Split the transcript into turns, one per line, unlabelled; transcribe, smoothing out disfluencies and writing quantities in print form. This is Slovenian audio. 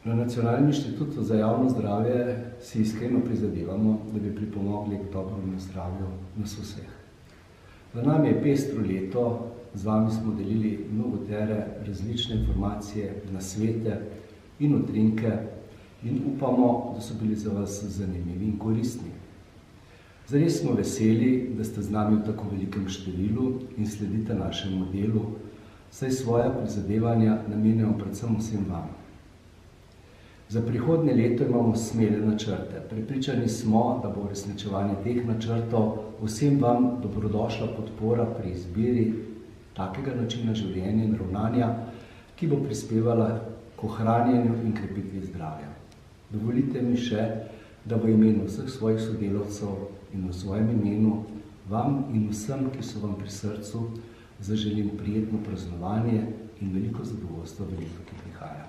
Na Nacionalnem inštitutu za javno zdravje si iskreno prizadevamo, da bi pripomogli k dobremu zdravju nas vseh. Za nami je pestro leto, z vami smo delili mnogotere različne informacije, nasvete in utrinke in upamo, da so bili za vas zanimivi in koristni. Zares smo veseli, da ste z nami v tako velikem številu in sledite našemu delu, saj svoja prizadevanja namenjamo predvsem vsem vam. Za prihodnje leto imamo smele načrte. Prepričani smo, da bo uresničevanje teh načrtov vsem vam dobrodošla podpora pri izbiri takega načina življenja in ravnanja, ki bo prispevala k ohranjanju in krepitvi zdravja. Dovolite mi še, da v imenu vseh svojih sodelavcev in v svojem imenu vam in vsem, ki so vam pri srcu, zaželim prijetno praznovanje in veliko zadovoljstva v letu, ki prihaja.